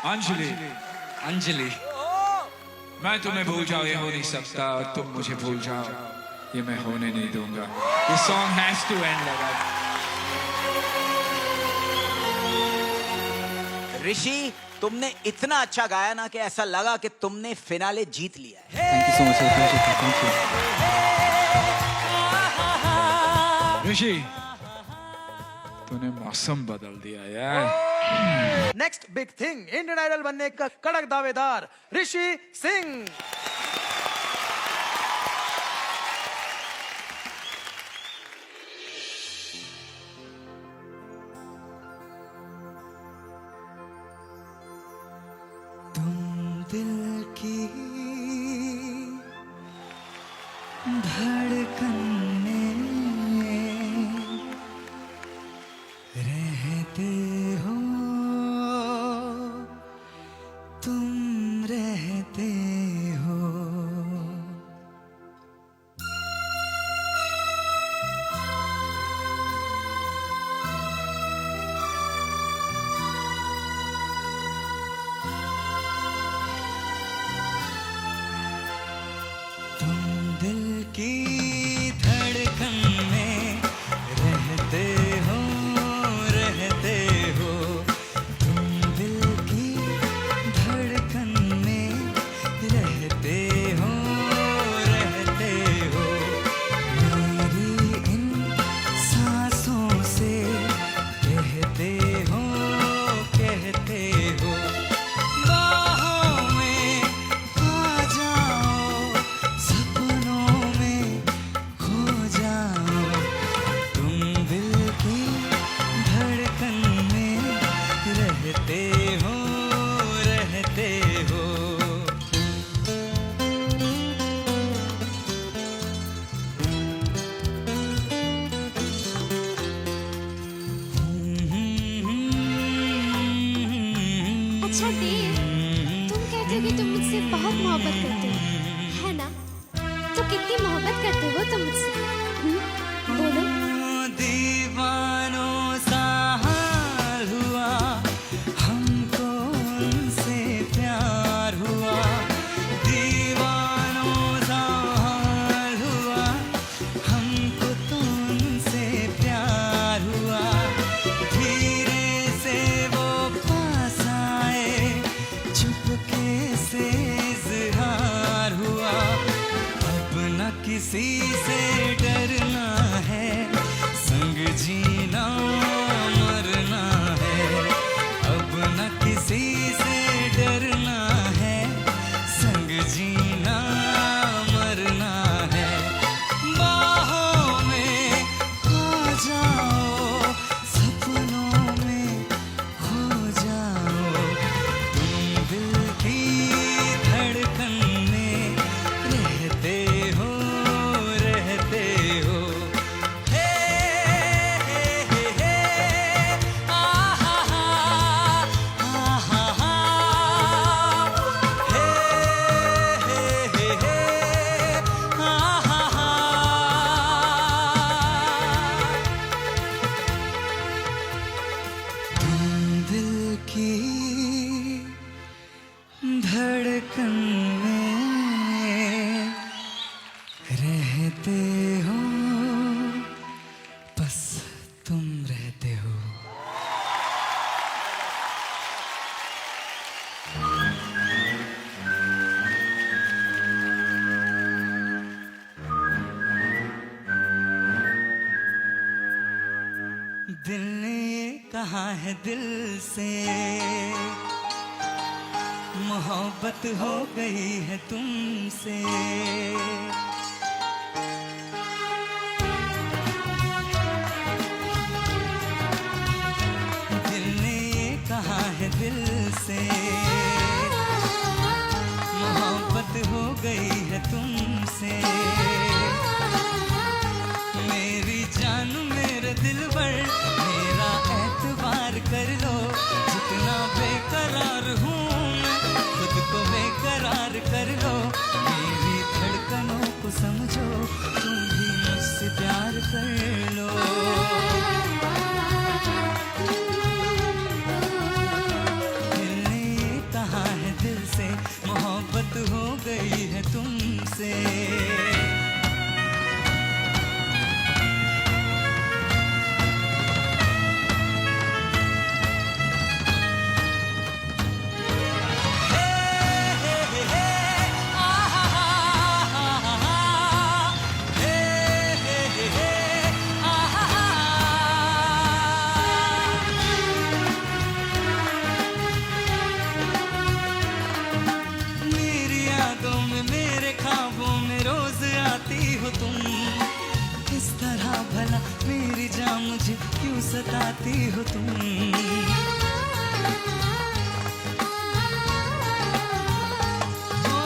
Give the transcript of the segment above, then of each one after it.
अंजलि, अंजलि। मैं तुम्हें भूल जाऊं ये हो नहीं सकता, और तुम मुझे भूल जाओ ये मैं होने नहीं दूंगा। This song has to end like that. ऋषि, तुमने इतना अच्छा गाया ना कि ऐसा लगा कि तुमने फिनाले जीत लिया है। Thank you so much sir, thank you. Rishi, तूने मौसम बदल दिया यार। Next big thing, Indian idol बनने का कड़क दावेदार ऋषि सिंह। तुम दिल की धड़कन में रहते हो, तुम रहते हो। तुम दिल की धड़कन में रहते हो, रहते हो। तुम दिल की धड़कन में रहते हो, रहते हो। मेरी इन सांसों से कहते हो, कहते हो। बाहों में आ जाओ, सपनों में खो जाओ। तुम दिल की धड़कन में रहते हो, रहते हो। अच्छा देव, तुम कहते हो कि तुम मुझसे बहुत मोहब्बत करते हो, है ना? तो कितनी मोहब्बत करते हो तुम मुझसे? बोलो। दीवानों सा हाल हुआ, हमको उनसे प्यार हुआ। दीवानों सा हाल हुआ, हमको तो उनसे प्यार हुआ। धीरे से वो पास आए, चुपके से इज़हार हुआ। अब न किसी से डरना है, संग जीना मरना है। अब न किसी से डरना है, संग जीना मरना है। बाहों में आ जाओ, सपनों में खो जाओ। तुम दिल की धड़कन में रहते हो, रहते हो। हे हे हे हे, आ हा हा, आ हा हा। हे हे हे हे, आ हा हा। तुम दिल की धड़कन में रहते हो, बस तुम रहते हो। दिल ने ये कहा है दिल से, मोहब्बत हो गई है तुमसे। दिल ने ये कहा है दिल से, मोहब्बत हो गई है तुमसे। मेरी जान मेरे दिलबर, मेरा एतबार कर लो। जितना बेकरार हूँ मैं, खुद को बेकरार कर लो। मेरी धड़कनों को समझो, तुम भी मुझसे प्यार कर लो। दिल ने सताती हो तुम। ओ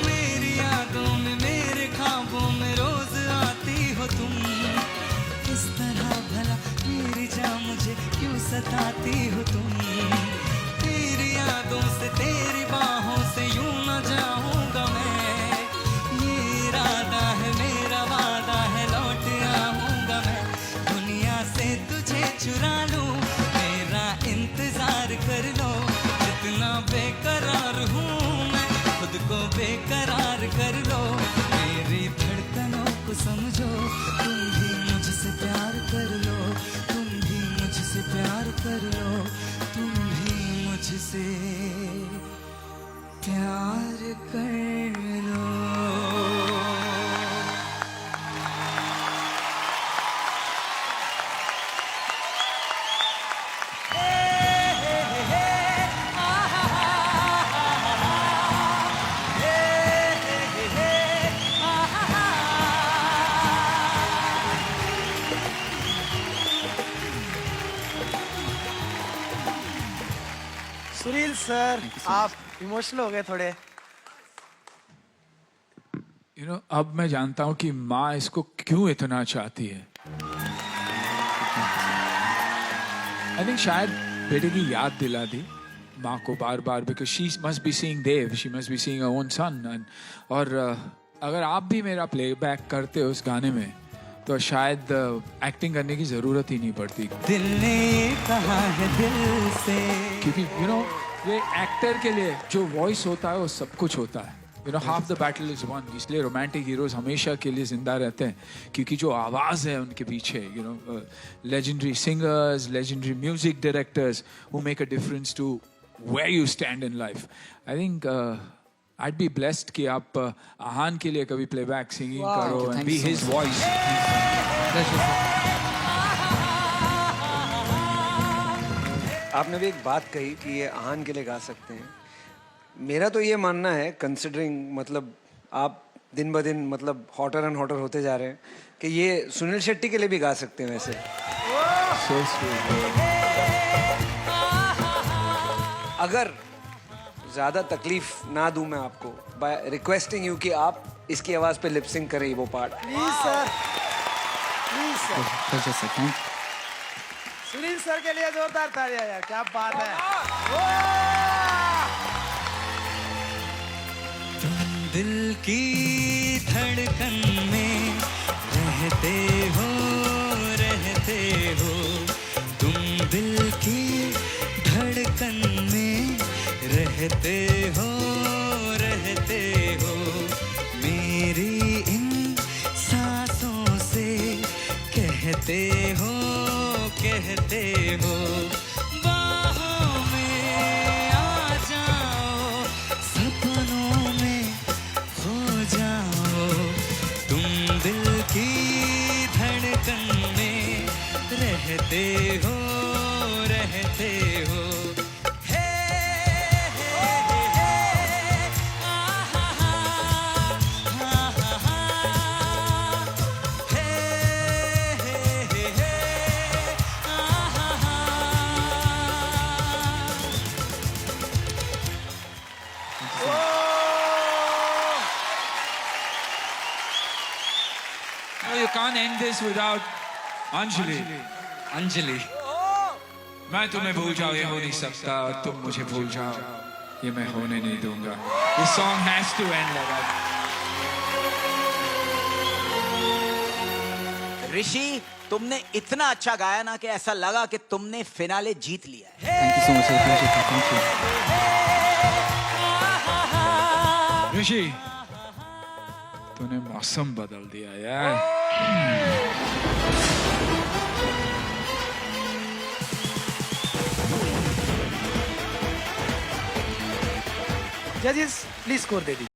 मेरी यादों में मेरे ख्वाबों में रोज आती हो तुम। किस तरह भला मेरी जान मुझे क्यों सताती हो तुम। तेरी यादों से तेरी बाहों से यूं न जाऊंगा मैं। ये इरादा है मेरा वादा है लौट आऊंगा मैं। दुनिया से तुझे चुरा लूं मेरा इंतजार कर लो। जितना बेकरार हूँ मैं खुद को बेकरार कर लो। मेरी धड़कनों को समझो तुम भी मुझसे प्यार कर लो। तुम भी मुझसे प्यार कर लो। तुम भी मुझसे प्यार कर लो। सुनील सर, आप इमोशनल हो गए थोड़े। अब मैं जानता हूँ कि माँ इसको क्यों इतना चाहती है। आई थिंक शायद बेटे की याद दिला दी माँ को बार बार, because she must be seeing Dev, she must be seeing her own son. और अगर आप भी मेरा प्लेबैक करते हो उस गाने में तो शायद एक्टिंग करने की जरूरत ही नहीं पड़ती। दिल ने कहा है दिल से, क्योंकि ये एक्टर के लिए जो वॉइस होता है वो सब कुछ होता है। Half the battle is one. इसलिए रोमांटिक हीरोज हमेशा के लिए जिंदा रहते हैं क्योंकि जो आवाज है उनके पीछे, legendary singers, legendary music directors who make a difference to where you stand in life. I think I'd be blessed कि आप आहान के लिए कभी प्लेबैक सिंगिंग करो and be his voice. आपने भी एक बात कही कि ये आहान के लिए गा सकते हैं। मेरा तो ये मानना है, कंसिडरिंग मतलब आप दिन ब दिन मतलब हॉटर एंड हॉटर होते जा रहे हैं, कि ये सुनील शेट्टी के लिए भी गा सकते हैं वैसे। So sweet. अगर ज़्यादा तकलीफ ना दूं मैं आपको, बाय रिक्वेस्टिंग यू कि आप इसकी आवाज़ पे लिपसिंग करें वो part. Please sir, please sir. Pleasure, sir. Thank you. Sunil sir के लिए जोरदार तालियां यार, क्या बात है। तुम दिल की धड़कन में रहते हो, रहते हो। तुम दिल की धड़कन में रहते हो, रहते हो। मेरी इन सांसों से कहते हो, कहते हो। बाहों में आ जाओ, सपनों में खो जाओ। तुम दिल की धड़कन में रहते हो, रहते हो। No, you can't end this without Anjali. Anjali. मैं तुम्हें भूल जाऊँ ये हो नहीं सकता और तुम मुझे भूल जाओ ये मैं होने नहीं दूंगा। This song has to end like that. ऋषि, तुमने इतना अच्छा गाया ना कि ऐसा लगा कि तुमने फिनाले जीत लिया है। Thank you so much, sir. Pleasure, sir. Thank you. ऋषि, तूने मौसम बदल दिया यार। जजेस प्लीज स्कोर दे दीजिए।